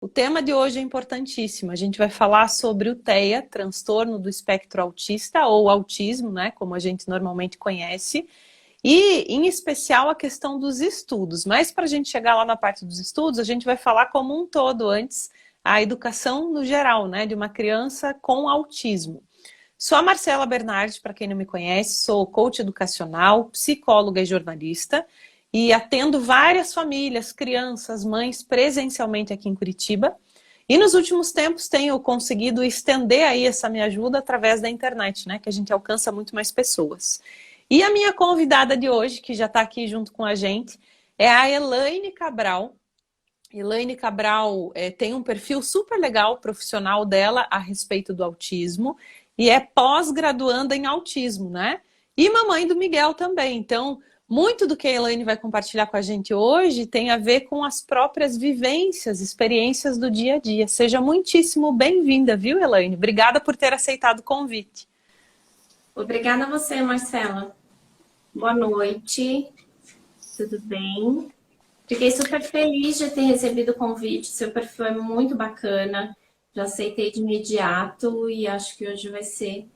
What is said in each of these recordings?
O tema de hoje é importantíssimo. A gente vai falar sobre o TEA, transtorno do espectro autista, ou autismo, né, como a gente normalmente conhece, e em especial a questão dos estudos. Mas para a gente chegar lá na parte dos estudos, a gente vai falar como um todo antes, a educação no geral, né, de uma criança com autismo. Sou a Marcela Bernardi, para quem não me conhece, sou coach educacional, psicóloga e jornalista e atendo várias famílias, crianças, mães presencialmente aqui em Curitiba. E nos últimos tempos tenho conseguido estender aí essa minha ajuda através da internet, né, que a gente alcança muito mais pessoas. E a minha convidada de hoje, que já está aqui junto com a gente, é a Elaine Cabral. Elaine Cabral tem um perfil super legal profissional dela a respeito do autismo e é pós-graduanda em autismo, né? E mamãe do Miguel também. Então, muito do que a Elaine vai compartilhar com a gente hoje tem a ver com as próprias vivências, experiências do dia a dia. Seja muitíssimo bem-vinda, viu, Elaine? Obrigada por ter aceitado o convite. Obrigada a você, Marcela. Boa noite, tudo bem? Fiquei super feliz de ter recebido o convite, seu perfil é muito bacana, já aceitei de imediato e acho que hoje vai ser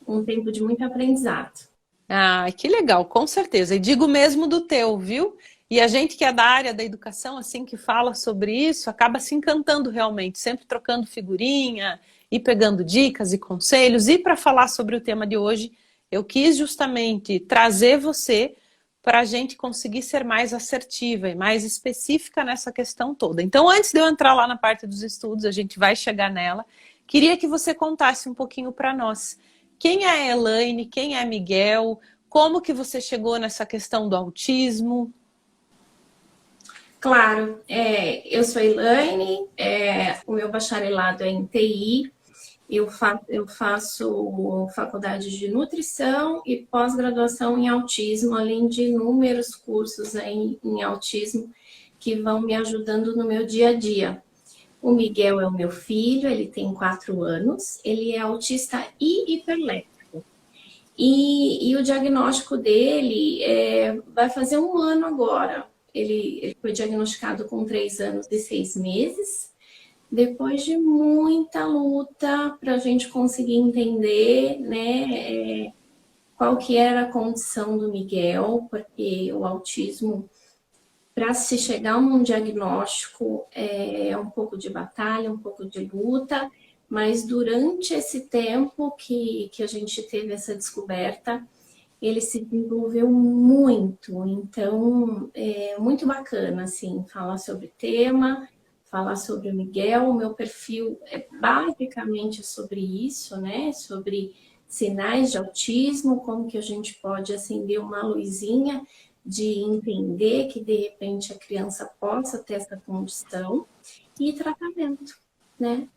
um tempo de muito aprendizado. Ah, que legal, com certeza. E digo mesmo do teu, viu? E a gente que é da área da educação, assim, que fala sobre isso, acaba se encantando realmente, sempre trocando figurinha e pegando dicas e conselhos. E para falar sobre o tema de hoje, eu quis justamente trazer você para a gente conseguir ser mais assertiva e mais específica nessa questão toda. Então, antes de eu entrar lá na parte dos estudos, a gente vai chegar nela, queria que você contasse um pouquinho para nós. Quem é a Elaine? Quem é Miguel? Como que você chegou nessa questão do autismo? Claro, eu sou Elaine, o meu bacharelado é em TI, eu faço faculdade de nutrição e pós-graduação em autismo, além de inúmeros cursos em autismo que vão me ajudando no meu dia a dia. O Miguel é o meu filho, ele tem 4 anos, ele é autista e hiperléxico. E o diagnóstico dele vai fazer 1 ano agora. Ele foi diagnosticado com 3 anos e 6 meses, depois de muita luta para a gente conseguir entender, né, qual que era a condição do Miguel, porque o autismo, para se chegar a um diagnóstico, é um pouco de batalha, um pouco de luta, mas durante esse tempo que a gente teve essa descoberta, ele se desenvolveu muito. Então, é muito bacana, assim, falar sobre o tema, falar sobre o Miguel. O meu perfil é basicamente sobre isso, né? Sobre sinais de autismo, como que a gente pode acender uma luzinha de entender que, de repente, a criança possa ter essa condição e tratamento, né?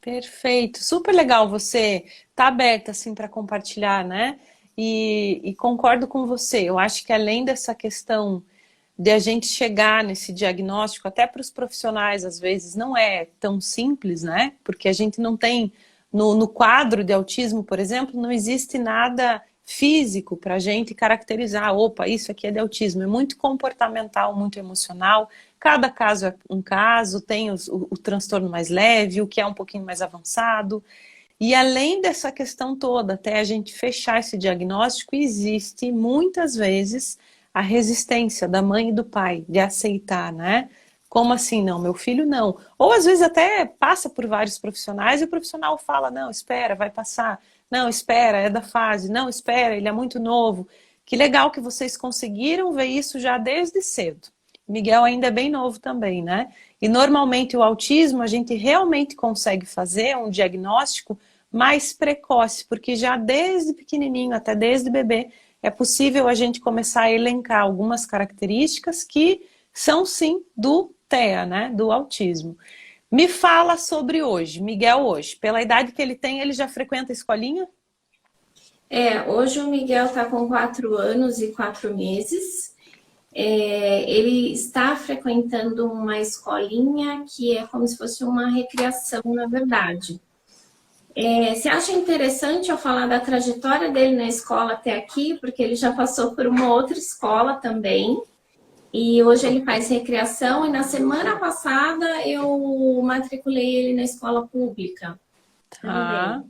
Perfeito, super legal você tá aberta assim para compartilhar, né? E concordo com você. Eu acho que além dessa questão de a gente chegar nesse diagnóstico, até para os profissionais às vezes não é tão simples, né? Porque a gente não tem no quadro de autismo, por exemplo, não existe nada físico para a gente caracterizar. Opa, isso aqui é de autismo. É muito comportamental, muito emocional. Cada caso é um caso, tem o transtorno mais leve, o que é um pouquinho mais avançado. E além dessa questão toda, até a gente fechar esse diagnóstico, existe muitas vezes a resistência da mãe e do pai de aceitar, né? Como assim, não, meu filho não. Ou às vezes até passa por vários profissionais e o profissional fala, não, espera, vai passar. Não, espera, é da fase. Não, espera, ele é muito novo. Que legal que vocês conseguiram ver isso já desde cedo. Miguel ainda é bem novo também, né? E normalmente o autismo a gente realmente consegue fazer um diagnóstico mais precoce, porque já desde pequenininho, até desde bebê, é possível a gente começar a elencar algumas características que são sim do TEA, né? Do autismo. Me fala sobre hoje, Miguel hoje. Pela idade que ele tem, ele já frequenta a escolinha? Hoje o Miguel está com 4 anos e 4 meses. Ele está frequentando uma escolinha que é como se fosse uma recreação, na verdade. Você acha interessante eu falar da trajetória dele na escola até aqui? Porque ele já passou por uma outra escola também. E hoje ele faz recreação, e na semana passada eu matriculei ele na escola pública Tá.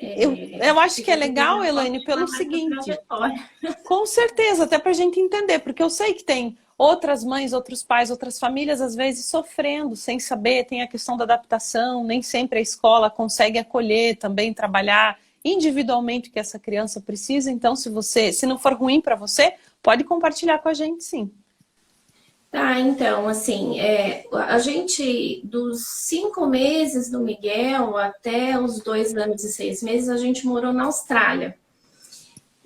também. Eu acho que é Queria dividir legal, um Elaine, pouquinho pelo mais essa seguinte, trajetória. com certeza, até para a gente entender, porque eu sei que tem outras mães, outros pais, outras famílias, às vezes, sofrendo, sem saber, tem a questão da adaptação, nem sempre a escola consegue acolher, também trabalhar individualmente o que essa criança precisa. Então, se não for ruim para você, pode compartilhar com a gente, sim. Tá, então, assim, a gente, dos 5 meses do Miguel até os 2 anos e 6 meses, a gente morou na Austrália.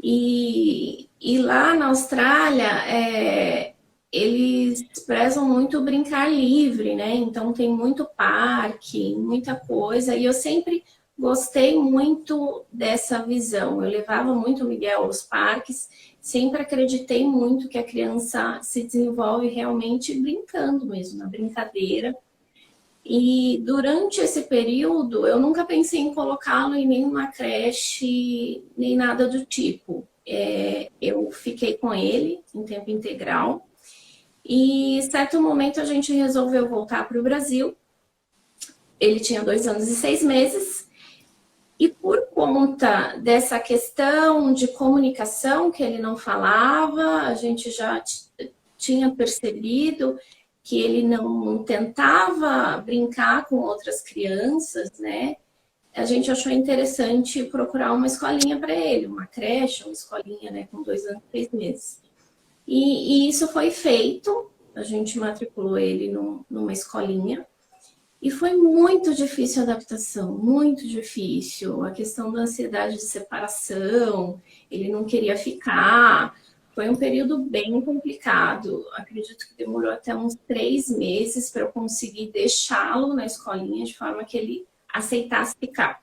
E lá na Austrália, eles prezam muito o brincar livre, né? Então tem muito parque, muita coisa. E eu sempre gostei muito dessa visão. Eu levava muito o Miguel aos parques, sempre acreditei muito que a criança se desenvolve realmente brincando mesmo, na brincadeira. E durante esse período, eu nunca pensei em colocá-lo em nenhuma creche, nem nada do tipo. Eu fiquei com ele em tempo integral. E, em certo momento, a gente resolveu voltar para o Brasil. Ele tinha 2 anos e 6 meses. E por conta dessa questão de comunicação, que ele não falava, a gente já tinha percebido que ele não tentava brincar com outras crianças, né? A gente achou interessante procurar uma escolinha para ele, uma creche, uma escolinha, né, com 2 anos e 6 meses. E isso foi feito, a gente matriculou ele numa escolinha, e foi muito difícil a adaptação, muito difícil. A questão da ansiedade de separação, ele não queria ficar. Foi um período bem complicado. Acredito que demorou até uns 3 meses para eu conseguir deixá-lo na escolinha de forma que ele aceitasse ficar.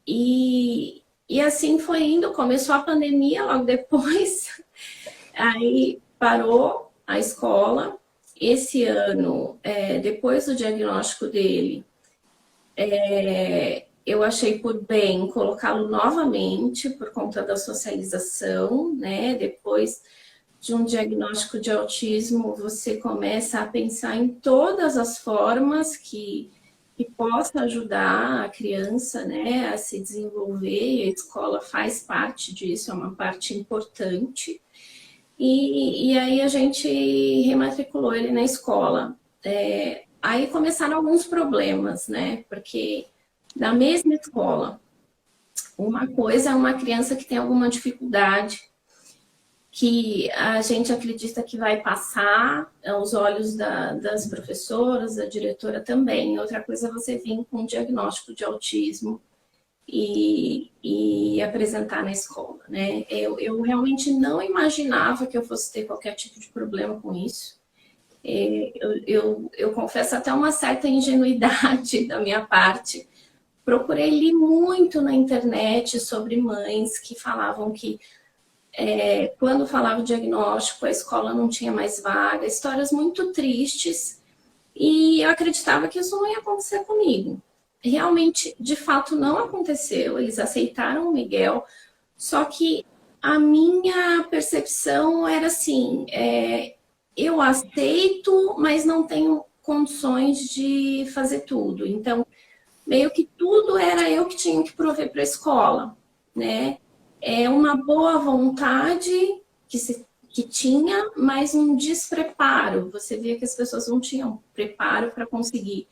E assim foi indo. Começou a pandemia logo depois, aí parou a escola. Esse ano, depois do diagnóstico dele, eu achei por bem colocá-lo novamente por conta da socialização, né? Depois de um diagnóstico de autismo, você começa a pensar em todas as formas que possa ajudar a criança, né, a se desenvolver, e a escola faz parte disso, é uma parte importante. E aí a gente rematriculou ele na escola. Aí começaram alguns problemas, né? Porque na mesma escola, uma coisa é uma criança que tem alguma dificuldade, que a gente acredita que vai passar aos olhos das professoras, da diretora também. Outra coisa é você vir com um diagnóstico de autismo e apresentar na escola, né? Eu realmente não imaginava que eu fosse ter qualquer tipo de problema com isso. Eu confesso até uma certa ingenuidade da minha parte. Procurei li muito na internet sobre mães que falavam que quando falava o diagnóstico, a escola não tinha mais vaga, histórias muito tristes, e eu acreditava que isso não ia acontecer comigo. Realmente, de fato, não aconteceu. Eles aceitaram o Miguel, só que a minha percepção era assim: eu aceito, mas não tenho condições de fazer tudo. Então, meio que tudo era eu que tinha que prover para a escola, né? É uma boa vontade que tinha, mas um despreparo. Você via que as pessoas não tinham preparo para conseguir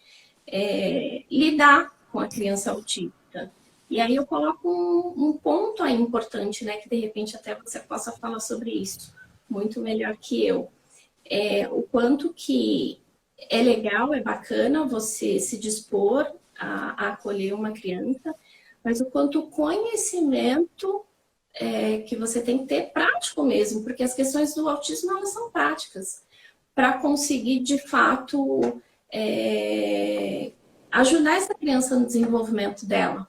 lidar com a criança autista. E aí eu coloco um ponto aí importante, né? Que de repente até você possa falar sobre isso muito melhor que eu. O quanto que é legal, é bacana você se dispor a acolher uma criança, mas o quanto o conhecimento que você tem que ter prático mesmo, porque as questões do autismo elas são práticas, para conseguir de fato ajudar essa criança no desenvolvimento dela,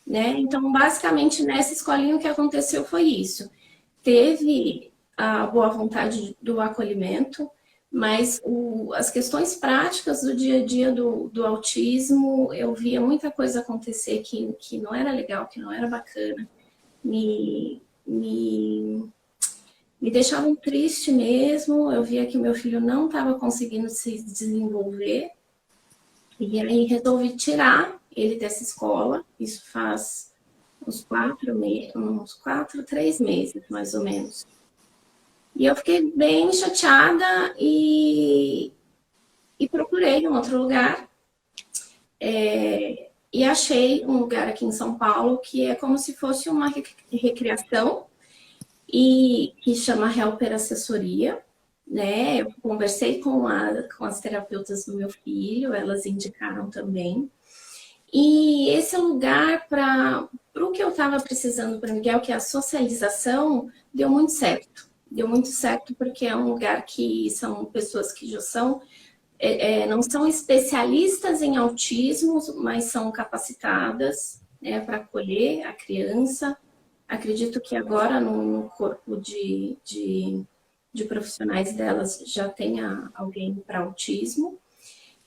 né? Então, basicamente, nessa escolinha o que aconteceu foi isso. Teve a boa vontade do acolhimento, mas as questões práticas do dia a dia do autismo, eu via muita coisa acontecer que não era legal, que não era bacana. Me me deixavam triste mesmo. Eu via que meu filho não estava conseguindo se desenvolver. E aí resolvi tirar ele dessa escola. Isso faz uns 3 meses, mais ou menos. E eu fiquei bem chateada e procurei um outro lugar. E achei um lugar aqui em São Paulo que é como se fosse uma recreação e que chama Helper Assessoria, né? Eu conversei com as terapeutas do meu filho, elas indicaram também. E esse lugar, para o que eu estava precisando para o Miguel, que é a socialização, deu muito certo. Deu muito certo porque é um lugar que são pessoas que já são, não são especialistas em autismo, mas são capacitadas, né, para acolher a criança. Acredito que agora no corpo de profissionais delas já tenha alguém para autismo.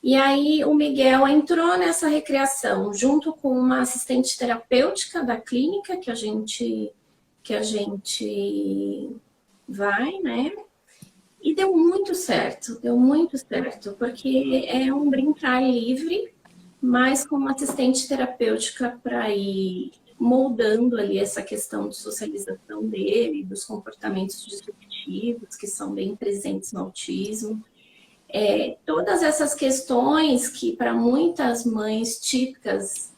E aí o Miguel entrou nessa recreação junto com uma assistente terapêutica da clínica que a gente vai, né? E deu muito certo, porque é um brincar livre, mas com uma assistente terapêutica para ir moldando ali essa questão de socialização dele, dos comportamentos disruptivos que são bem presentes no autismo. Todas essas questões que para muitas mães típicas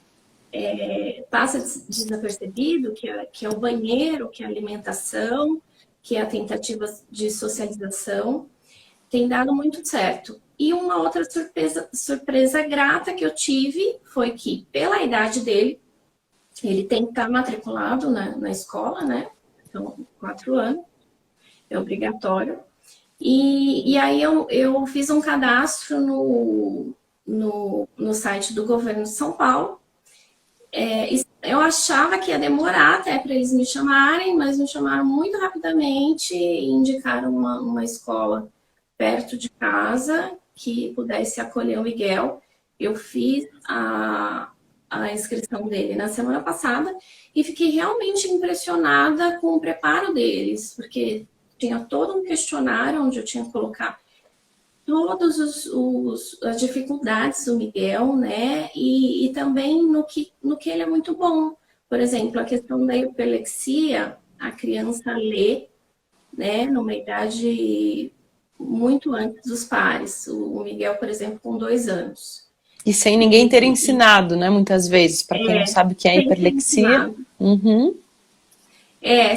passa desapercebido, que é o banheiro, que é a alimentação, que é a tentativa de socialização, tem dado muito certo. E uma outra surpresa grata que eu tive foi que, pela idade dele, ele tem que estar matriculado na escola, né? Então, 4 anos, é obrigatório. E aí eu fiz um cadastro no site do governo de São Paulo. Eu achava que ia demorar até para eles me chamarem, mas me chamaram muito rapidamente e indicaram uma escola perto de casa que pudesse acolher o Miguel. Eu fiz a inscrição dele na semana passada e fiquei realmente impressionada com o preparo deles, porque tinha todo um questionário onde eu tinha que colocar todas as dificuldades do Miguel, né? E também no que ele é muito bom. Por exemplo, a questão da hiperlexia, a criança lê, né, numa idade muito antes dos pares. O Miguel, por exemplo, com 2 anos. E sem ninguém ter ensinado, né? Muitas vezes, para quem não sabe o que é hiperlexia. Uhum.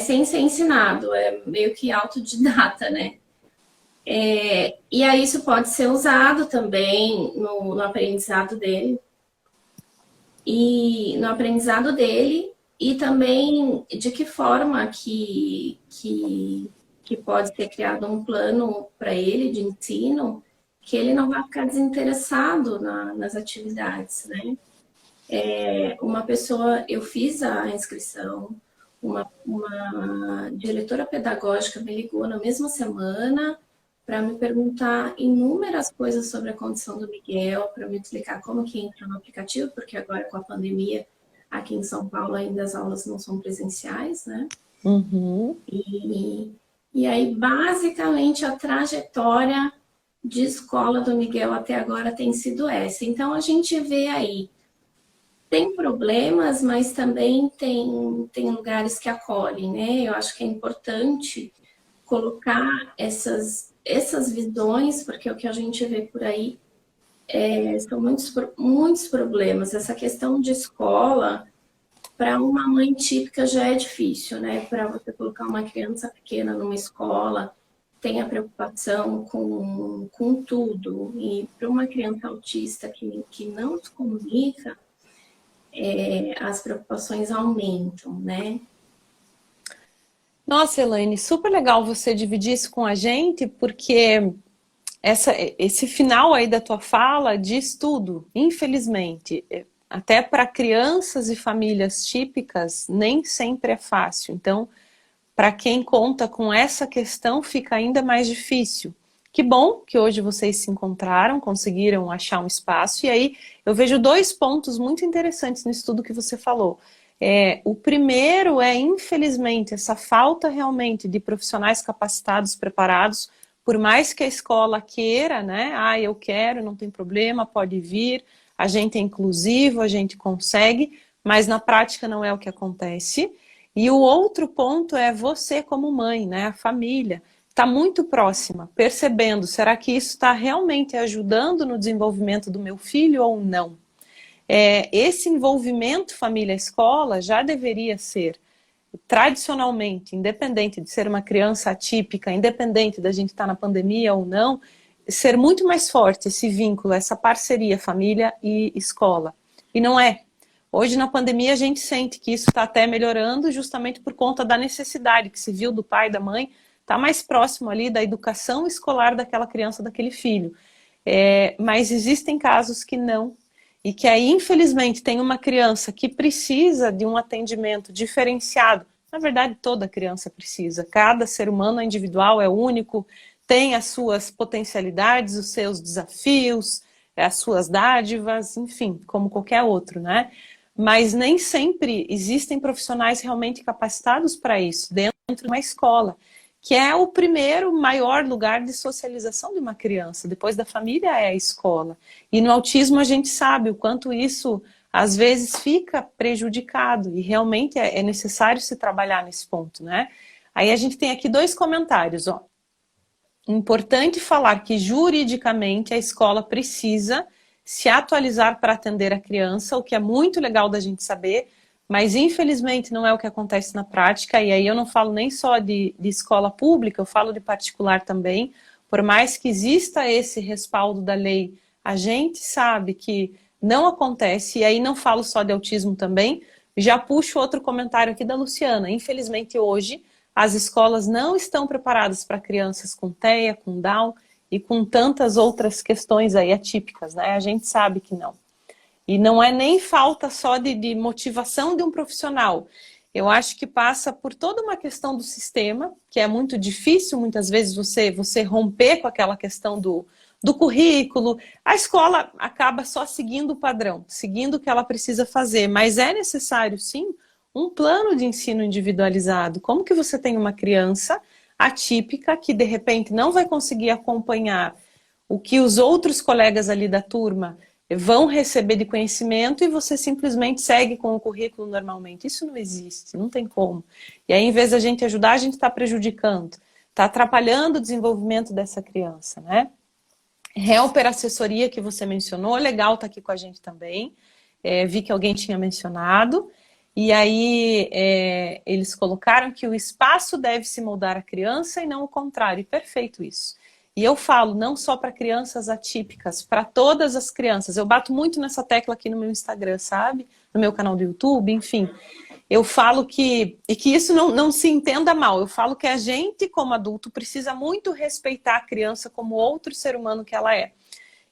Sem ser ensinado, é meio que autodidata, né? E aí isso pode ser usado também no aprendizado dele. E também de que forma que pode ser criado um plano para ele de ensino que ele não vai ficar desinteressado nas atividades, né? Eu fiz a inscrição, uma diretora pedagógica me ligou na mesma semana para me perguntar inúmeras coisas sobre a condição do Miguel, para me explicar como que entra no aplicativo, porque agora com a pandemia aqui em São Paulo ainda as aulas não são presenciais, né? Uhum. E aí, basicamente, a trajetória de escola do Miguel até agora tem sido essa. Então, a gente vê aí, tem problemas, mas também tem lugares que acolhem, né? Eu acho que é importante colocar essas visões, porque o que a gente vê por aí são muitos problemas. Essa questão de escola, para uma mãe típica já é difícil, né? Para você colocar uma criança pequena numa escola, tem a preocupação com tudo. E para uma criança autista que não se comunica, as preocupações aumentam, né? Nossa, Elaine, super legal você dividir isso com a gente, porque esse final aí da tua fala diz tudo, infelizmente. Até para crianças e famílias típicas, nem sempre é fácil. Então, para quem conta com essa questão, fica ainda mais difícil. Que bom que hoje vocês se encontraram, conseguiram achar um espaço. E aí eu vejo 2 pontos muito interessantes no estudo que você falou. O primeiro é, infelizmente, essa falta realmente de profissionais capacitados, preparados, por mais que a escola queira, né? Ah, eu quero, não tem problema, pode vir, a gente é inclusivo, a gente consegue, mas na prática não é o que acontece. E o outro ponto é você como mãe, né? A família está muito próxima, percebendo, será que isso está realmente ajudando no desenvolvimento do meu filho ou não? Esse envolvimento família-escola já deveria ser, tradicionalmente, independente de ser uma criança atípica, independente da gente estar na pandemia ou não, ser muito mais forte esse vínculo, essa parceria família e escola. E não é. Hoje, na pandemia, a gente sente que isso está até melhorando justamente por conta da necessidade que se viu do pai e da mãe estar mais próximo ali da educação escolar daquela criança, daquele filho. Mas existem casos que não. E que aí, infelizmente, tem uma criança que precisa de um atendimento diferenciado. Na verdade, toda criança precisa. Cada ser humano é individual, é único, tem as suas potencialidades, os seus desafios, as suas dádivas, enfim, como qualquer outro, né? Mas nem sempre existem profissionais realmente capacitados para isso dentro de uma escola, que é o primeiro maior lugar de socialização de uma criança. Depois da família é a escola. E no autismo a gente sabe o quanto isso às vezes fica prejudicado e realmente é necessário se trabalhar nesse ponto, né? Aí a gente tem aqui 2 comentários, ó. Importante falar que juridicamente a escola precisa se atualizar para atender a criança, o que é muito legal da gente saber, mas infelizmente não é o que acontece na prática, e aí eu não falo nem só de escola pública, eu falo de particular também. Por mais que exista esse respaldo da lei, a gente sabe que não acontece, e aí não falo só de autismo também. Já puxo outro comentário aqui da Luciana. Infelizmente hoje as escolas não estão preparadas para crianças com TEA, com Down e com tantas outras questões aí atípicas, né? A gente sabe que não. E não é nem falta só de motivação de um profissional. Eu acho que passa por toda uma questão do sistema, que é muito difícil, muitas vezes, você romper com aquela questão do currículo. A escola acaba só seguindo o padrão, seguindo o que ela precisa fazer, mas é necessário, sim, um plano de ensino individualizado. Como que você tem uma criança atípica que, de repente, não vai conseguir acompanhar o que os outros colegas ali da turma vão receber de conhecimento e você simplesmente segue com o currículo normalmente? Isso não existe, não tem como. E aí, em vez da gente ajudar, a gente está prejudicando, está atrapalhando o desenvolvimento dessa criança, né? Helper assessoria que você mencionou, legal tá aqui com a gente também. Vi que alguém tinha mencionado. E aí eles colocaram que o espaço deve se moldar à criança e não o contrário. E perfeito isso. E eu falo não só para crianças atípicas, para todas as crianças. Eu bato muito nessa tecla aqui no meu Instagram, sabe? No meu canal do YouTube, enfim. Eu falo que isso não se entenda mal. Eu falo que a gente, como adulto, precisa muito respeitar a criança como outro ser humano que ela é.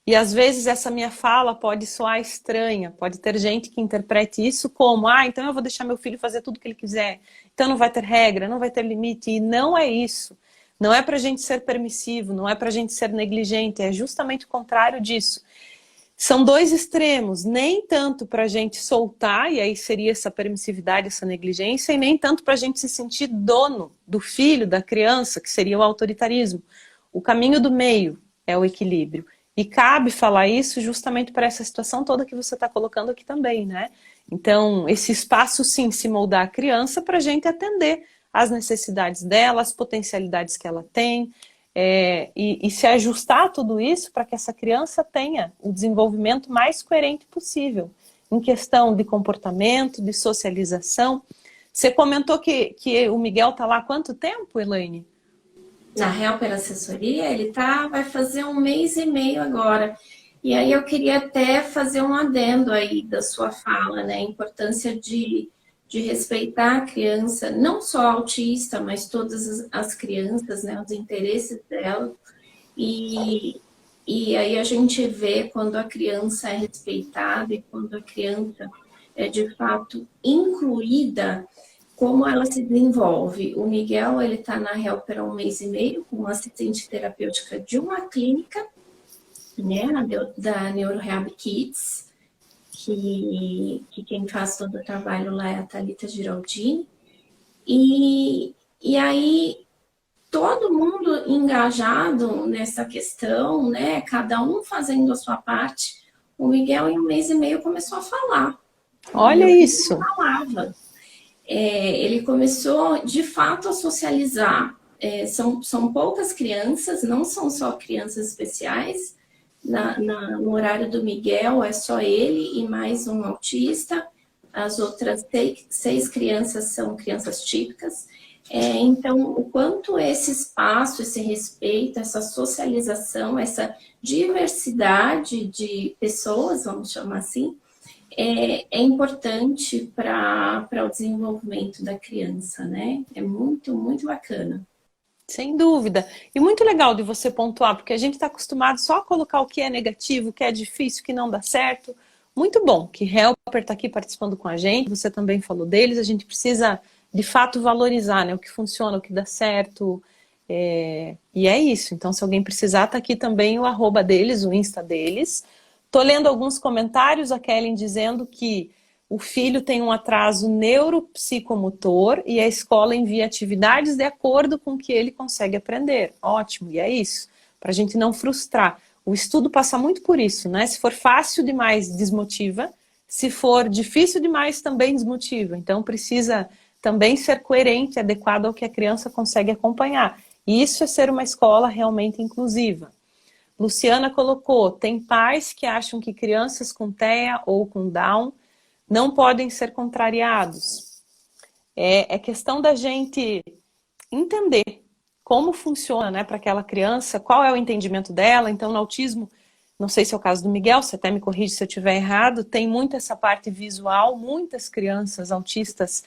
E às vezes essa minha fala pode soar estranha, pode ter gente que interprete isso como então eu vou deixar meu filho fazer tudo o que ele quiser, então não vai ter regra, não vai ter limite, e não é isso. Não é pra gente ser permissivo, não é pra gente ser negligente, é justamente o contrário disso. São 2 extremos, nem tanto pra gente soltar, e aí seria essa permissividade, essa negligência, e nem tanto pra gente se sentir dono do filho, da criança, que seria o autoritarismo. O caminho do meio é o equilíbrio. E cabe falar isso justamente para essa situação toda que você está colocando aqui também, né? Então, esse espaço, sim, se moldar a criança para a gente atender às necessidades dela, as potencialidades que ela tem, e se ajustar a tudo isso para que essa criança tenha o desenvolvimento mais coerente possível, em questão de comportamento, de socialização. Você comentou que o Miguel está lá há quanto tempo, Elaine? Na Helper Assessoria, ele vai fazer 1 mês e meio agora. E aí eu queria até fazer um adendo aí da sua fala, né? A importância de respeitar a criança, não só autista, mas todas as crianças, né? Os interesses dela. E aí a gente vê quando a criança é respeitada e quando a criança é de fato incluída, como ela se desenvolve. O Miguel, ele está na Helper há 1 mês e meio, como assistente terapêutica de uma clínica, né, da NeuroRehab Kids, que quem faz todo o trabalho lá é a Thalita Giraldini. E aí, todo mundo engajado nessa questão, né? Cada um fazendo a sua parte. O Miguel, em 1 mês e meio, começou a falar. Olha Meu filho isso. falava. Ele começou, de fato, a socializar. São poucas crianças, não são só crianças especiais. No horário do Miguel, é só ele e mais um autista. As outras 6 crianças são crianças típicas. Então, o quanto esse espaço, esse respeito, essa socialização, essa diversidade de pessoas, vamos chamar assim, é importante para o desenvolvimento da criança, né? É muito, muito bacana. Sem dúvida. E muito legal de você pontuar, porque a gente está acostumado só a colocar o que é negativo, o que é difícil, o que não dá certo. Muito bom que Helper está aqui participando com a gente, você também falou deles, a gente precisa de fato valorizar, né, o que funciona, o que dá certo. E é isso. Então, se alguém precisar, tá aqui também o arroba deles, o Insta deles. Tô lendo alguns comentários, a Kellen dizendo que o filho tem um atraso neuropsicomotor e a escola envia atividades de acordo com o que ele consegue aprender. Ótimo, e é isso. Para a gente não frustrar. O estudo passa muito por isso, né? Se for fácil demais, desmotiva. Se for difícil demais, também desmotiva. Então, precisa também ser coerente, adequado ao que a criança consegue acompanhar. E isso é ser uma escola realmente inclusiva. Luciana colocou, tem pais que acham que crianças com TEA ou com Down não podem ser contrariados. É questão da gente entender como funciona, né, para aquela criança, qual é o entendimento dela. Então, no autismo, não sei se é o caso do Miguel, você até me corrige se eu estiver errado, tem muito essa parte visual, muitas crianças autistas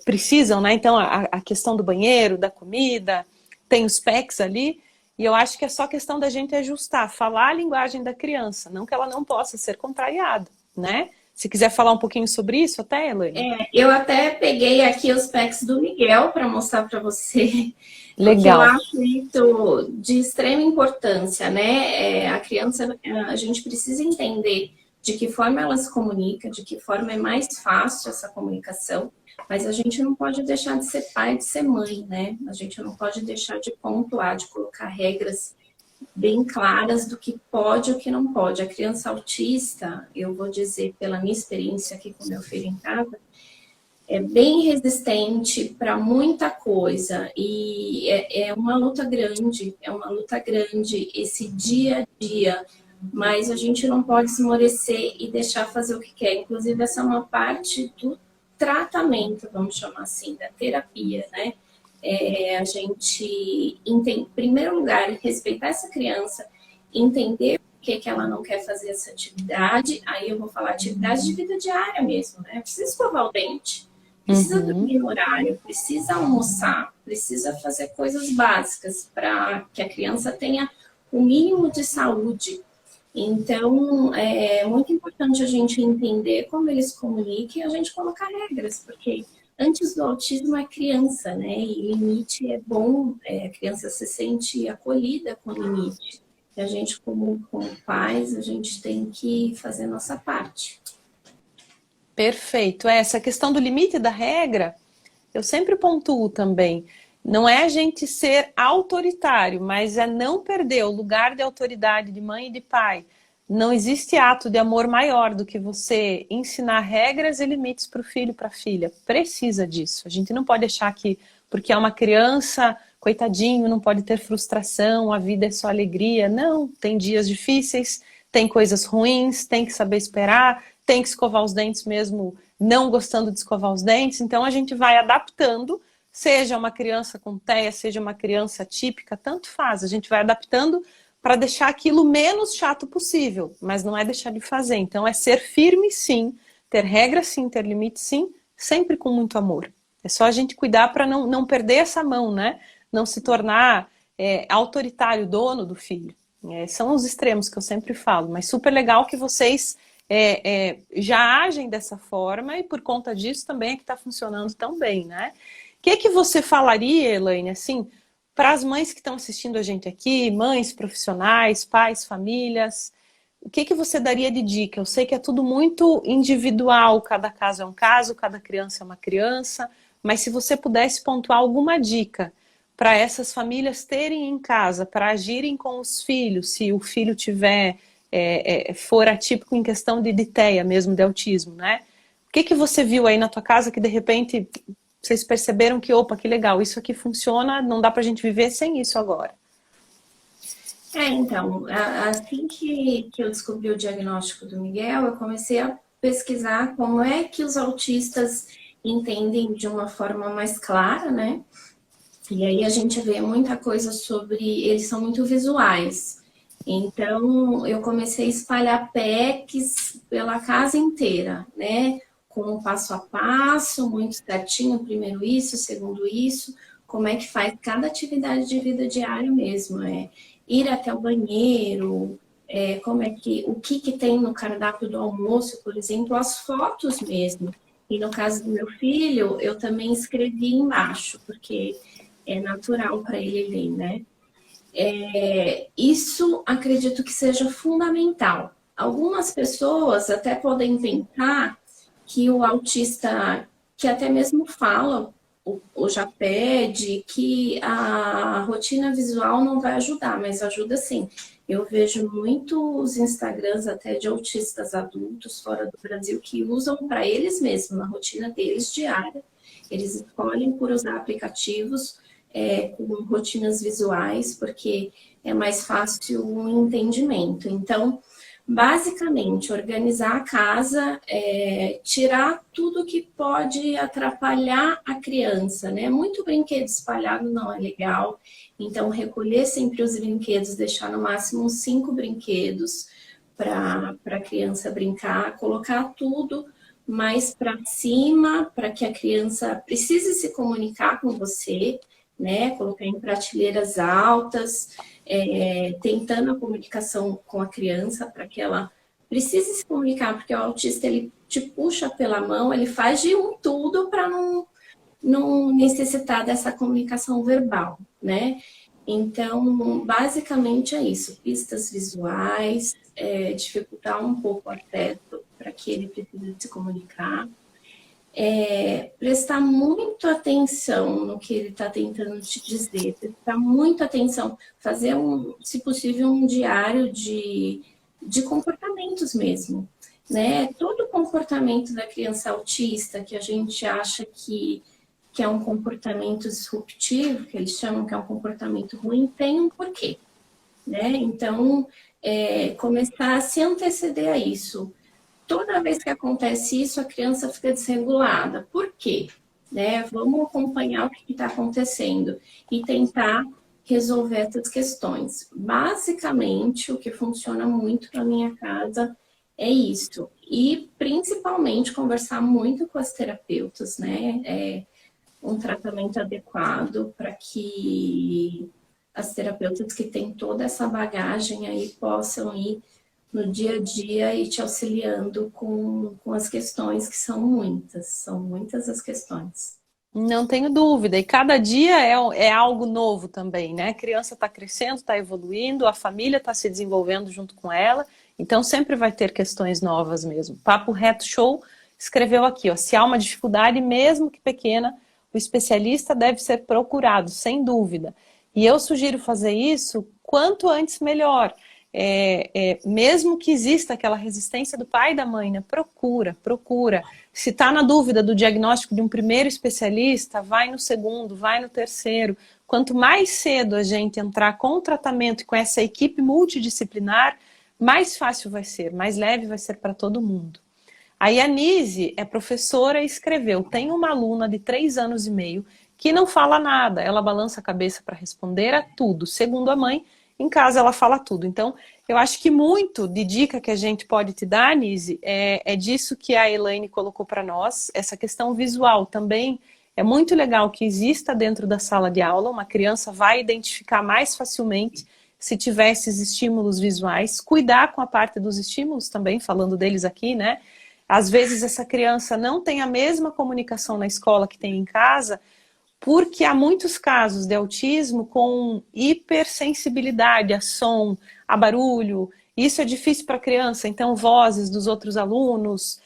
precisam, né? Então, a questão do banheiro, da comida, tem os PECs ali, e eu acho que é só questão da gente ajustar, falar a linguagem da criança, não que ela não possa ser contrariada, né? Se quiser falar um pouquinho sobre isso até, Elaine. Eu até peguei aqui os packs do Miguel para mostrar para você, porque eu Legal. acho isso de extrema importância, né? A criança, a gente precisa entender de que forma ela se comunica, de que forma é mais fácil essa comunicação, mas a gente não pode deixar de ser pai, de ser mãe, né? A gente não pode deixar de pontuar, de colocar regras bem claras do que pode e o que não pode. A criança autista, eu vou dizer pela minha experiência aqui com meu filho em casa, é bem resistente para muita coisa e é uma luta grande, esse dia a dia, mas a gente não pode esmorecer e deixar fazer o que quer. Inclusive, essa é uma parte do tratamento, vamos chamar assim, da terapia, né? A gente, em primeiro lugar, respeitar essa criança, entender por que ela não quer fazer essa atividade. Aí eu vou falar atividade de vida diária mesmo, né? Precisa escovar o dente, precisa dormir no horário, precisa almoçar, precisa fazer coisas básicas para que a criança tenha o mínimo de saúde. Então, é muito importante a gente entender como eles comunicam e a gente colocar regras, porque antes do autismo é criança, né? E limite é bom, a criança se sente acolhida com limite. E a gente, como pais, a gente tem que fazer a nossa parte. Perfeito. Essa questão do limite da regra, eu sempre pontuo também. Não é a gente ser autoritário, mas é não perder o lugar de autoridade de mãe e de pai. Não existe ato de amor maior do que você ensinar regras e limites para o filho e para a filha. Precisa disso. A gente não pode achar que, porque é uma criança, coitadinho, não pode ter frustração, a vida é só alegria. Não, tem dias difíceis, tem coisas ruins, tem que saber esperar, tem que escovar os dentes mesmo não gostando de escovar os dentes. Então a gente vai adaptando, seja uma criança com TEA, seja uma criança típica, tanto faz. A gente vai adaptando para deixar aquilo menos chato possível, mas não é deixar de fazer. Então é ser firme sim, ter regras sim, ter limites sim, sempre com muito amor. É só a gente cuidar para não perder essa mão, né? Não se tornar autoritário, dono do filho. São os extremos que eu sempre falo, mas super legal que vocês já agem dessa forma e por conta disso também é que está funcionando tão bem, né? O que você falaria, Elaine, assim, para as mães que estão assistindo a gente aqui, mães profissionais, pais, famílias, o que que você daria de dica? Eu sei que é tudo muito individual, cada caso é um caso, cada criança é uma criança, mas se você pudesse pontuar alguma dica para essas famílias terem em casa, para agirem com os filhos, se o filho tiver, for atípico em questão de TEA mesmo, de autismo, né? O que que você viu aí na tua casa que de repente vocês perceberam que, opa, que legal, isso aqui funciona, não dá pra gente viver sem isso agora? Então, assim que eu descobri o diagnóstico do Miguel, eu comecei a pesquisar como é que os autistas entendem de uma forma mais clara, né? E aí a gente vê muita coisa sobre... Eles são muito visuais. Então, eu comecei a espalhar packs pela casa inteira, né? Com o passo a passo, muito certinho, primeiro isso, segundo isso, como é que faz cada atividade de vida diária mesmo, ir até o banheiro, como é que, o que tem no cardápio do almoço, por exemplo, as fotos mesmo. E no caso do meu filho, eu também escrevi embaixo, porque é natural para ele ler, né? Isso acredito que seja fundamental. Algumas pessoas até podem pensar que o autista, que até mesmo fala, ou já pede, que a rotina visual não vai ajudar, mas ajuda sim. Eu vejo muitos Instagrams até de autistas adultos fora do Brasil que usam para eles mesmos, na rotina deles diária. Eles escolhem por usar aplicativos com rotinas visuais, porque é mais fácil o entendimento. Então, basicamente, organizar a casa, tirar tudo que pode atrapalhar a criança, né? Muito brinquedo espalhado não é legal, então recolher sempre os brinquedos, deixar no máximo 5 brinquedos para a criança brincar, colocar tudo mais para cima, para que a criança precise se comunicar com você, né? Colocar em prateleiras altas, tentando a comunicação com a criança para que ela precise se comunicar, porque o autista ele te puxa pela mão, ele faz de tudo para não necessitar dessa comunicação verbal, né? Então, basicamente é isso, pistas visuais, dificultar um pouco o acesso para que ele precise se comunicar, prestar muita atenção no que ele está tentando te dizer, prestar muita atenção, fazer, se possível, um diário de comportamentos mesmo, né? Todo comportamento da criança autista que a gente acha que é um comportamento disruptivo, que eles chamam que é um comportamento ruim, tem um porquê, né? Então, começar a se anteceder a isso. Toda vez que acontece isso, a criança fica desregulada. Por quê? Né? Vamos acompanhar o que está acontecendo e tentar resolver essas questões. Basicamente, o que funciona muito na minha casa é isso. E, principalmente, conversar muito com as terapeutas, né? Um tratamento adequado para que as terapeutas que têm toda essa bagagem aí possam ir no dia a dia e te auxiliando com as questões que são muitas as questões. Não tenho dúvida, e cada dia é algo novo também, né? A criança está crescendo, está evoluindo, a família está se desenvolvendo junto com ela, então sempre vai ter questões novas mesmo. Papo Reto Show escreveu aqui, ó, se há uma dificuldade, mesmo que pequena, o especialista deve ser procurado, sem dúvida. E eu sugiro fazer isso quanto antes melhor. Mesmo que exista aquela resistência do pai e da mãe, né? Procura. Se está na dúvida do diagnóstico de um primeiro especialista, vai no segundo, vai no terceiro. Quanto mais cedo a gente entrar com o tratamento e com essa equipe multidisciplinar, mais fácil vai ser, mais leve vai ser para todo mundo. Aí a Nise é professora e escreveu, tem uma aluna de 3 anos e meio que não fala nada, ela balança a cabeça para responder a tudo. Segundo a mãe, em casa ela fala tudo. Então, eu acho que muito de dica que a gente pode te dar, Nise, é disso que a Elaine colocou para nós, essa questão visual também. É muito legal que exista dentro da sala de aula, uma criança vai identificar mais facilmente se tiver esses estímulos visuais, cuidar com a parte dos estímulos também, falando deles aqui, né? Às vezes essa criança não tem a mesma comunicação na escola que tem em casa, porque há muitos casos de autismo com hipersensibilidade a som, a barulho, Isso é difícil para a criança, então vozes dos outros alunos,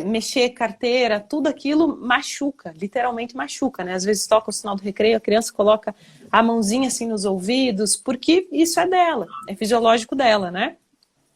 mexer carteira, tudo aquilo machuca, literalmente machuca, né? Às vezes toca o sinal do recreio, a criança coloca a mãozinha assim nos ouvidos, porque isso é dela, é fisiológico dela, né?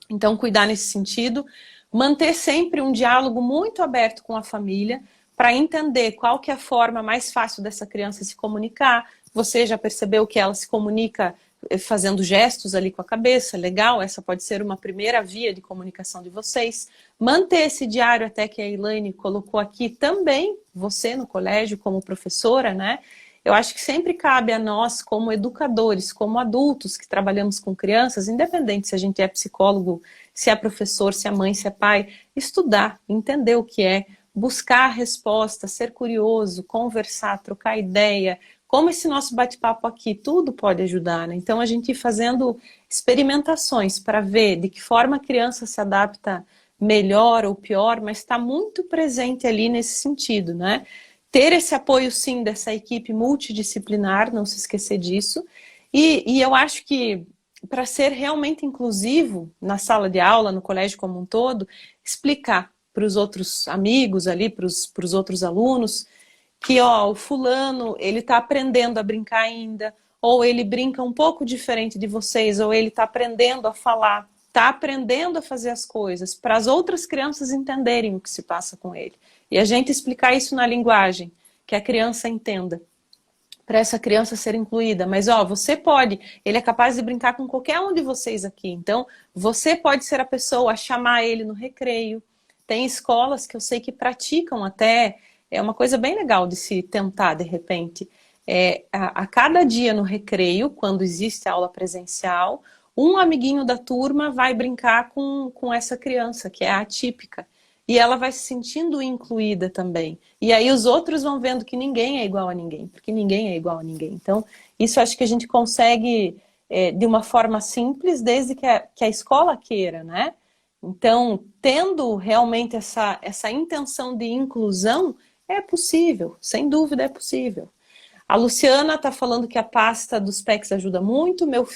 Então, cuidar nesse sentido, manter sempre um diálogo muito aberto com a família, para entender qual que é a forma mais fácil dessa criança se comunicar. Você já percebeu que ela se comunica fazendo gestos ali com a cabeça, legal, essa pode ser uma primeira via de comunicação de vocês. Manter esse diário, até que a Elaine colocou aqui também, você no colégio como professora, né? Eu acho que sempre cabe a nós, como educadores, como adultos que trabalhamos com crianças, independente se a gente é psicólogo, se é professor, se é mãe, se é pai, estudar, entender o que é, buscar a resposta, ser curioso, conversar, trocar ideia, como esse nosso bate-papo aqui, tudo pode ajudar, né? Então a gente ir fazendo experimentações para ver de que forma a criança se adapta melhor ou pior, mas está muito presente ali nesse sentido, né? Ter esse apoio sim dessa equipe multidisciplinar, não se esquecer disso, e eu acho que para ser realmente inclusivo na sala de aula, no colégio como um todo, explicar para os outros amigos ali, para os outros alunos, que ó, o fulano, ele está aprendendo a brincar ainda, ou ele brinca um pouco diferente de vocês, ou ele está aprendendo a falar, está aprendendo a fazer as coisas, para as outras crianças entenderem o que se passa com ele. E a gente explicar isso na linguagem, que a criança entenda, para essa criança ser incluída. Mas ó, você pode, ele é capaz de brincar com qualquer um de vocês aqui, então você pode ser a pessoa a chamar ele no recreio. Tem escolas que eu sei que praticam até, é uma coisa bem legal de se tentar de repente, a cada dia no recreio, quando existe aula presencial, um amiguinho da turma vai brincar com essa criança, que é a atípica. E ela vai se sentindo incluída também. E aí os outros vão vendo que ninguém é igual a ninguém, porque ninguém é igual a ninguém. Então, isso acho que a gente consegue de uma forma simples, desde que a escola queira, né? Então, tendo realmente essa intenção de inclusão, é possível, sem dúvida é possível. A Luciana está falando que a pasta dos PECs ajuda muito, meus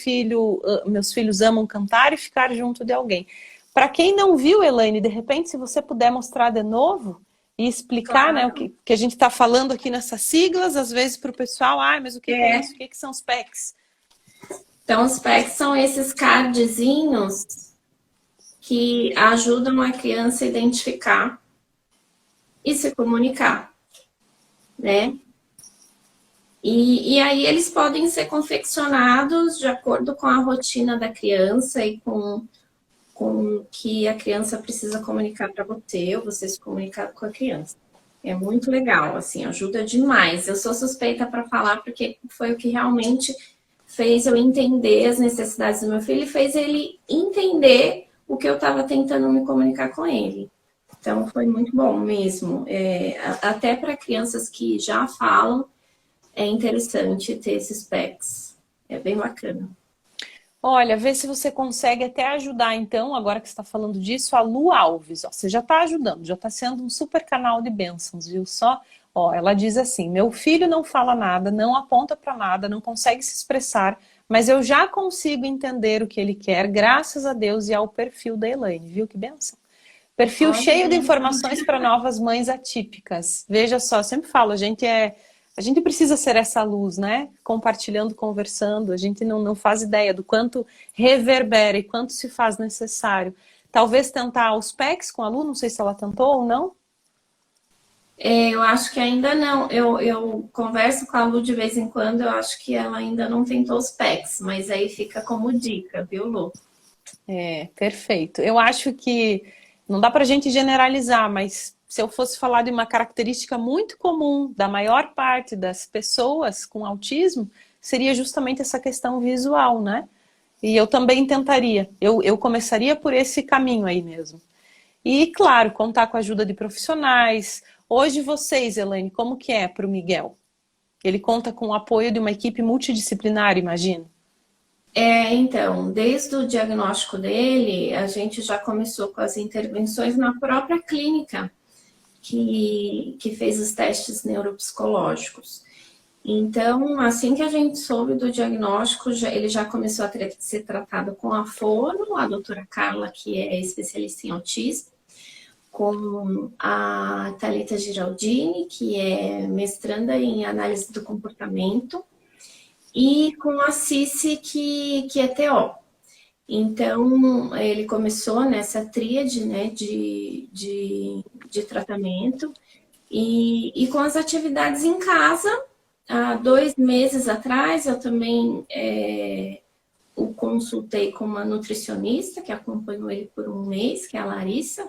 filhos amam cantar e ficar junto de alguém. Para quem não viu, Elaine, de repente, se você puder mostrar de novo e explicar, Claro. né, o que a gente está falando aqui nessas siglas, às vezes para o pessoal, mas o que é isso? O que são os PECs? Então, os PECs são esses cardzinhos que ajudam a criança a identificar e se comunicar, né? E aí eles podem ser confeccionados de acordo com a rotina da criança e com o que a criança precisa comunicar para você, ou você se comunicar com a criança. É muito legal, assim, ajuda demais. Eu sou suspeita para falar porque foi o que realmente fez eu entender as necessidades do meu filho e fez ele entender o que eu estava tentando me comunicar com ele. Então, foi muito bom mesmo. Até para crianças que já falam, é interessante ter esses packs. É bem bacana. Olha, vê se você consegue até ajudar, então, agora que você está falando disso, a Lu Alves. Ó, você já está ajudando, já está sendo um super canal de bênçãos, viu? Só, ó, ela diz assim, meu filho não fala nada, não aponta para nada, não consegue se expressar, mas eu já consigo entender o que ele quer, graças a Deus e ao perfil da Elaine, viu que bênção? Perfil cheio de informações para novas mães atípicas. Veja só, eu sempre falo, a gente precisa ser essa luz, né? Compartilhando, conversando. A gente não faz ideia do quanto reverbera e quanto se faz necessário. Talvez tentar os PECs com a Lu, não sei se ela tentou ou não. Eu acho que ainda não. Eu converso com a Lu de vez em quando, eu acho que ela ainda não tentou os packs, mas aí fica como dica, viu, Lu? Perfeito. Eu acho que não dá para a gente generalizar, mas se eu fosse falar de uma característica muito comum da maior parte das pessoas com autismo, seria justamente essa questão visual, né? E eu também tentaria. Eu começaria por esse caminho aí mesmo. E, claro, contar com a ajuda de profissionais. Hoje vocês, Elaine, como que é para o Miguel? Ele conta com o apoio de uma equipe multidisciplinar, imagino? Então, desde o diagnóstico dele, a gente já começou com as intervenções na própria clínica que fez os testes neuropsicológicos. Então, assim que a gente soube do diagnóstico, ele já começou a ser tratado com a fono, a doutora Carla, que é especialista em autismo, com a Thalita Giraldini, que é mestranda em análise do comportamento, e com a Cici, que é TO. Então, ele começou nessa tríade, né, de tratamento, e com as atividades em casa. Há 2 meses atrás, eu também o consultei com uma nutricionista, que acompanhou ele por 1 mês, que é a Larissa.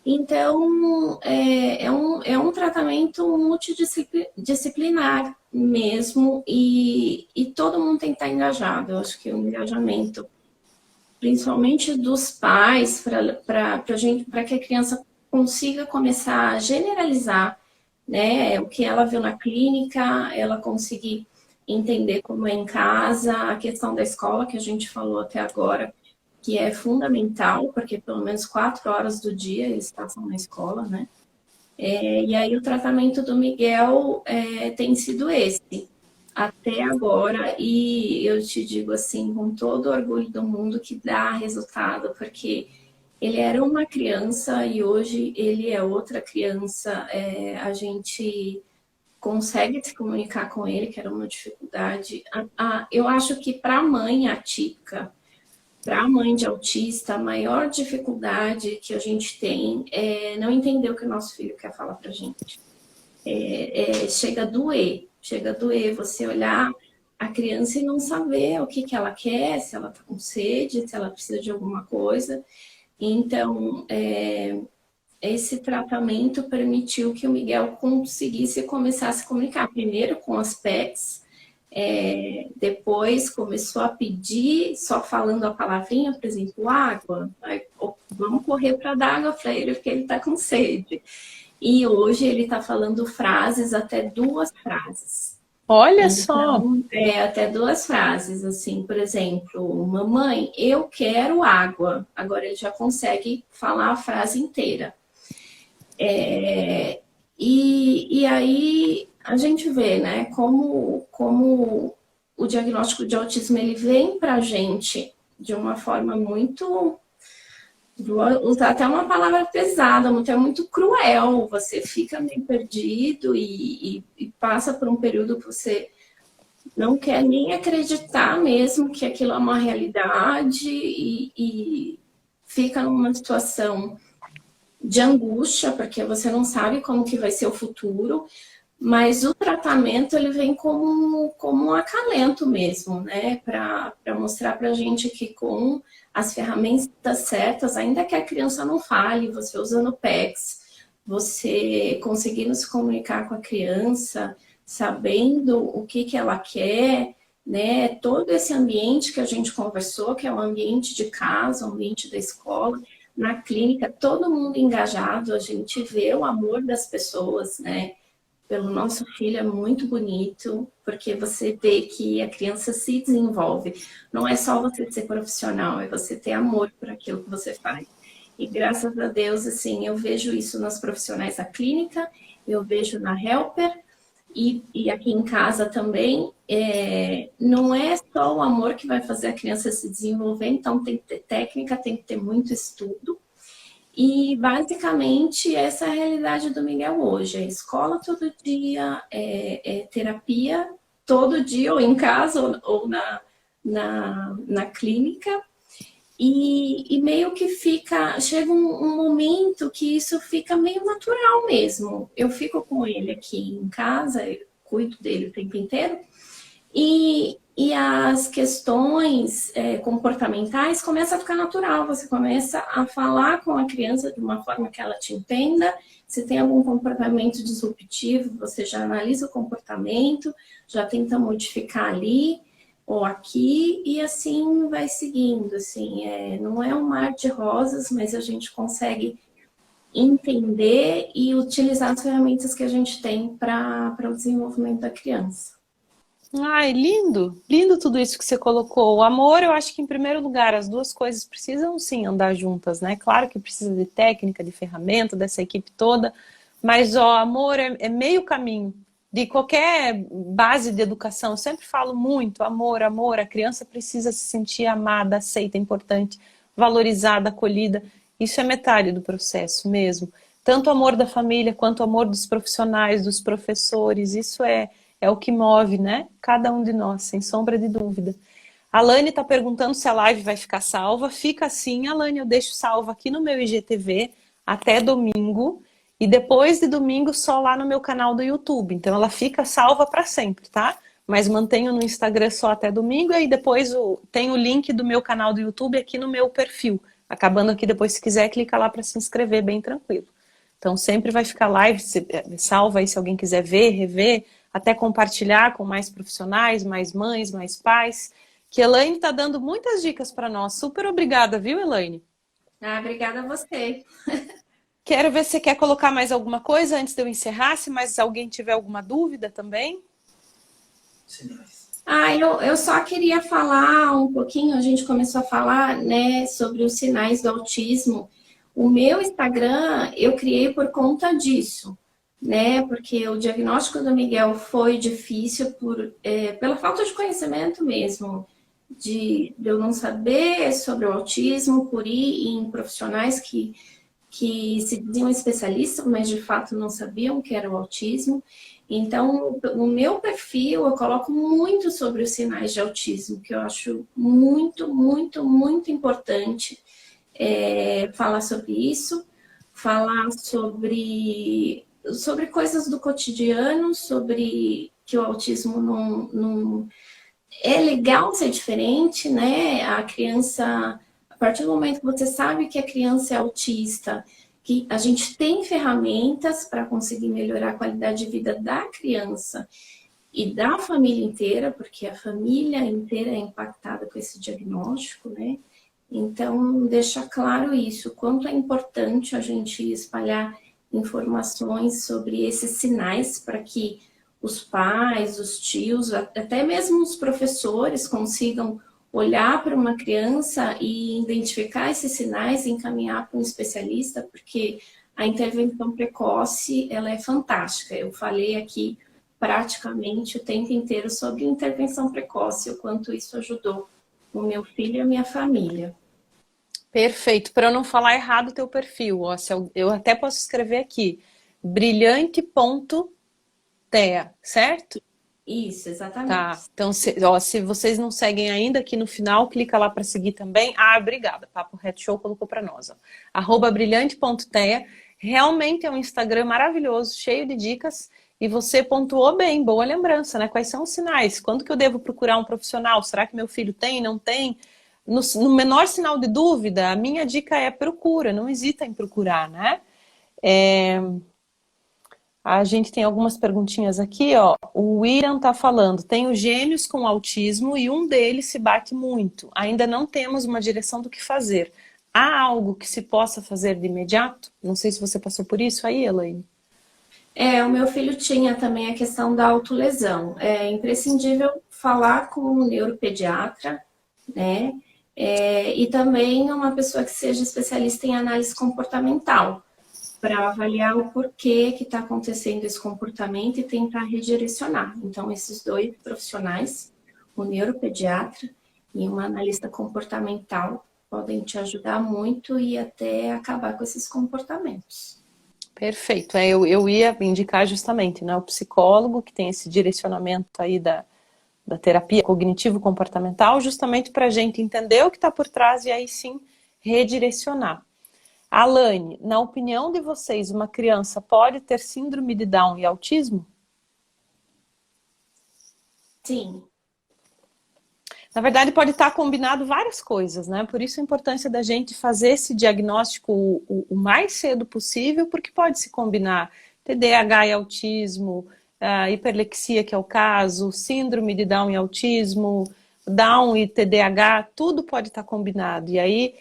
Então, é um tratamento multidisciplinar mesmo, e todo mundo tem que estar engajado. Eu acho que o engajamento, principalmente dos pais, para que a criança consiga começar a generalizar, né, o que ela viu na clínica, ela conseguir entender como é em casa, a questão da escola que a gente falou até agora, que é fundamental, porque pelo menos 4 horas do dia eles passam na escola, né? E aí o tratamento do Miguel tem sido esse, até agora, e eu te digo assim, com todo o orgulho do mundo, que dá resultado, porque ele era uma criança e hoje ele é outra criança. A gente consegue se comunicar com ele, que era uma dificuldade. Eu acho que para a mãe atípica, para a mãe de autista, a maior dificuldade que a gente tem é não entender o que o nosso filho quer falar para a gente. Chega a doer você olhar a criança e não saber o que ela quer, se ela está com sede, se ela precisa de alguma coisa. Então, esse tratamento permitiu que o Miguel conseguisse começar a se comunicar, primeiro com as pets, depois começou a pedir, só falando a palavrinha, por exemplo, água. Aí, vamos correr para dar água para ele, porque ele está com sede. E hoje ele está falando frases, até 2 frases. Olha só. Então, até 2 frases, assim, por exemplo, mamãe, eu quero água. Agora ele já consegue falar a frase inteira. E aí a gente vê, né, como o diagnóstico de autismo ele vem para a gente de uma forma muito, vou usar até uma palavra pesada, até muito cruel. Você fica meio perdido e passa por um período que você não quer nem acreditar mesmo que aquilo é uma realidade, e fica numa situação de angústia, porque você não sabe como que vai ser o futuro, mas o tratamento ele vem como um acalento mesmo, né? Para mostrar para a gente que com as ferramentas certas, ainda que a criança não fale, você usando o PECS, você conseguindo se comunicar com a criança, sabendo o que ela quer, né? Todo esse ambiente que a gente conversou, que é o ambiente de casa, o ambiente da escola, na clínica, todo mundo engajado, a gente vê o amor das pessoas, né? Pelo nosso filho é muito bonito, porque você vê que a criança se desenvolve. Não é só você ser profissional, é você ter amor por aquilo que você faz. E graças a Deus, assim, eu vejo isso nas profissionais da clínica, eu vejo na Helper, e aqui em casa também. Não é só o amor que vai fazer a criança se desenvolver, então tem que ter técnica, tem que ter muito estudo. E basicamente essa é a realidade do Miguel hoje: é escola todo dia, terapia todo dia, ou em casa, ou na clínica. E meio que chega um momento que isso fica meio natural mesmo. Eu fico com ele aqui em casa, eu cuido dele o tempo inteiro, e as questões comportamentais começam a ficar natural. Você começa a falar com a criança de uma forma que ela te entenda. Se tem algum comportamento disruptivo, você já analisa o comportamento, já tenta modificar ali ou aqui, e assim vai seguindo. Assim, não é um mar de rosas, mas a gente consegue entender e utilizar as ferramentas que a gente tem para o desenvolvimento da criança. Ai, lindo, lindo tudo isso que você colocou. O amor, eu acho que em primeiro lugar, as duas coisas precisam sim andar juntas, né? Claro que precisa de técnica, de ferramenta, dessa equipe toda, mas o amor é meio caminho de qualquer base de educação, eu sempre falo muito, amor, amor, a criança precisa se sentir amada, aceita, importante, valorizada, acolhida. Isso é metade do processo mesmo. Tanto o amor da família, quanto o amor dos profissionais, dos professores, isso é o que move, né? Cada um de nós, sem sombra de dúvida. A Lani está perguntando se a live vai ficar salva. Fica assim, Alane, eu deixo salva aqui no meu IGTV até domingo. E depois de domingo, só lá no meu canal do YouTube. Então, ela fica salva para sempre, tá? Mas mantenho no Instagram só até domingo. E aí depois tem o link do meu canal do YouTube aqui no meu perfil. Acabando aqui, depois, se quiser, clica lá para se inscrever, bem tranquilo. Então, sempre vai ficar live, salva aí se alguém quiser ver, rever, até compartilhar com mais profissionais, mais mães, mais pais. Que Elaine está dando muitas dicas para nós. Super obrigada, viu, Elaine? Ah, obrigada a você. Quero ver se você quer colocar mais alguma coisa antes de eu encerrar, se mais alguém tiver alguma dúvida também. Eu só queria falar um pouquinho, a gente começou a falar, né, sobre os sinais do autismo. O meu Instagram eu criei por conta disso, né, porque o diagnóstico do Miguel foi difícil pela falta de conhecimento mesmo, de eu não saber sobre o autismo, por ir em profissionais que se diziam especialistas, mas de fato não sabiam que era o autismo. Então, no meu perfil, eu coloco muito sobre os sinais de autismo, que eu acho muito, muito, muito importante falar sobre isso, falar sobre coisas do cotidiano, sobre que o autismo não é legal ser diferente, né? A criança, a partir do momento que você sabe que a criança é autista, que a gente tem ferramentas para conseguir melhorar a qualidade de vida da criança e da família inteira, porque a família inteira é impactada com esse diagnóstico, né? Então, deixa claro isso, quanto é importante a gente espalhar informações sobre esses sinais para que os pais, os tios, até mesmo os professores consigam olhar para uma criança e identificar esses sinais e encaminhar para um especialista, porque a intervenção precoce, ela é fantástica. Eu falei aqui praticamente o tempo inteiro sobre intervenção precoce, o quanto isso ajudou o meu filho e a minha família. Perfeito. Para eu não falar errado o teu perfil, ó, eu até posso escrever aqui, brilhante.tea, certo? Isso, exatamente. Tá, então se vocês não seguem ainda, aqui no final, clica lá para seguir também. Ah, obrigada, Papo Reto Show colocou para nós. Ó. @brilhante.tea. Realmente é um Instagram maravilhoso, cheio de dicas. E você pontuou bem, boa lembrança, né? Quais são os sinais? Quando que eu devo procurar um profissional? Será que meu filho tem, não tem? No menor sinal de dúvida, a minha dica é procura, não hesita em procurar, né? A gente tem algumas perguntinhas aqui, ó. O William tá falando, tenho gêmeos com autismo e um deles se bate muito. Ainda não temos uma direção do que fazer. Há algo que se possa fazer de imediato? Não sei se você passou por isso aí, Elaine. O meu filho tinha também a questão da autolesão. É imprescindível falar com um neuropediatra, né? E também uma pessoa que seja especialista em análise comportamental, para avaliar o porquê que está acontecendo esse comportamento e tentar redirecionar. Então, esses dois profissionais, o neuropediatra e uma analista comportamental, podem te ajudar muito e até acabar com esses comportamentos. Perfeito. Eu ia indicar justamente, né, o psicólogo que tem esse direcionamento aí da terapia cognitivo-comportamental, justamente para a gente entender o que está por trás e aí sim redirecionar. Alane, na opinião de vocês, uma criança pode ter síndrome de Down e autismo? Sim. Na verdade, pode estar combinado várias coisas, né? Por isso a importância da gente fazer esse diagnóstico o mais cedo possível, porque pode se combinar TDAH e autismo, hiperlexia, que é o caso, síndrome de Down e autismo, Down e TDAH, tudo pode estar combinado. E aí,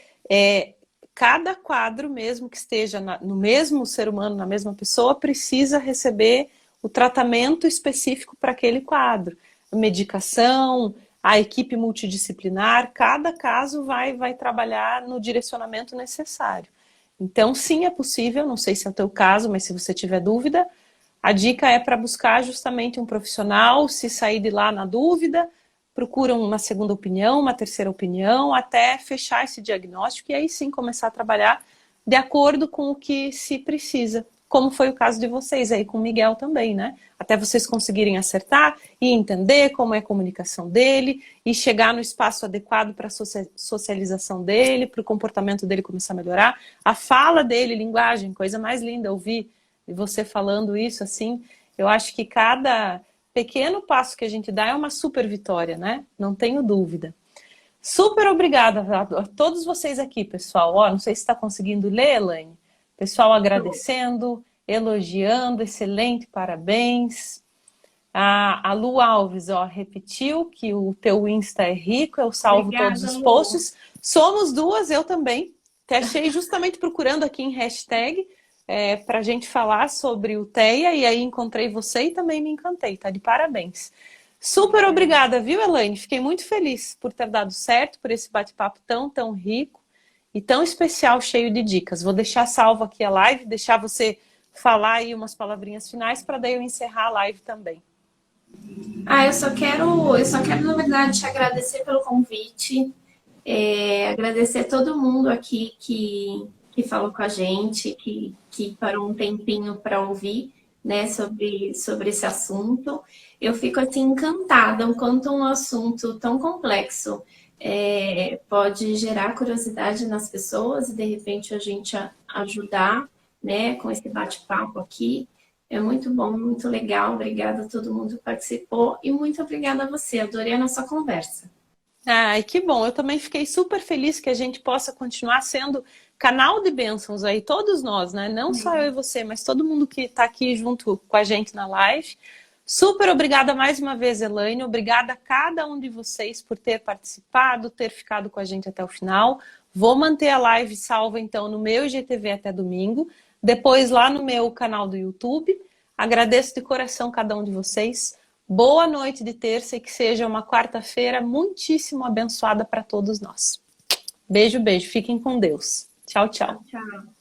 cada quadro, mesmo que esteja no mesmo ser humano, na mesma pessoa, precisa receber o tratamento específico para aquele quadro. A medicação, a equipe multidisciplinar, cada caso vai trabalhar no direcionamento necessário. Então, sim, é possível, não sei se é o teu caso, mas se você tiver dúvida, a dica é para buscar justamente um profissional, se sair de lá na dúvida, procura uma segunda opinião, uma terceira opinião, até fechar esse diagnóstico e aí sim começar a trabalhar de acordo com o que se precisa. Como foi o caso de vocês aí com o Miguel também, né? Até vocês conseguirem acertar e entender como é a comunicação dele e chegar no espaço adequado para a socialização dele, para o comportamento dele começar a melhorar. A fala dele, linguagem, coisa mais linda, ouvir você falando isso assim. Eu acho que cada pequeno passo que a gente dá é uma super vitória, né? Não tenho dúvida. Super obrigada a todos vocês aqui, pessoal. Ó, não sei se está conseguindo ler, Elaine. Pessoal agradecendo, elogiando, excelente, parabéns. A Lu Alves, ó, repetiu que o teu Insta é rico, eu salvo Obrigada, todos os Lu. posts. Somos duas, eu também. Te achei justamente procurando aqui em hashtag para a gente falar sobre o TEA e aí encontrei você e também me encantei, tá de parabéns. Super obrigada, viu, Elaine? Fiquei muito feliz por ter dado certo, por esse bate-papo tão rico e tão especial, cheio de dicas. Vou deixar salvo aqui a live, deixar você falar aí umas palavrinhas finais para daí eu encerrar a live também. Eu só quero, na verdade, te agradecer pelo convite, agradecer a todo mundo aqui que falou com a gente, que parou um tempinho para ouvir, né, sobre esse assunto. Eu fico assim encantada, enquanto um assunto tão complexo pode gerar curiosidade nas pessoas e de repente a gente ajudar, né, com esse bate-papo aqui. É muito bom, muito legal. Obrigada a todo mundo que participou e muito obrigada a você. Adorei a nossa conversa. Ai, que bom. Eu também fiquei super feliz que a gente possa continuar sendo canal de bênçãos aí, todos nós, né? Não só eu e você, mas todo mundo que está aqui junto com a gente na live. Super obrigada mais uma vez, Elaine. Obrigada a cada um de vocês por ter participado, ter ficado com a gente até o final. Vou manter a live salva, então, no meu IGTV até domingo. Depois lá no meu canal do YouTube. Agradeço de coração cada um de vocês. Boa noite de terça e que seja uma quarta-feira muitíssimo abençoada para todos nós. Beijo, beijo. Fiquem com Deus. Tchau, tchau. Tchau.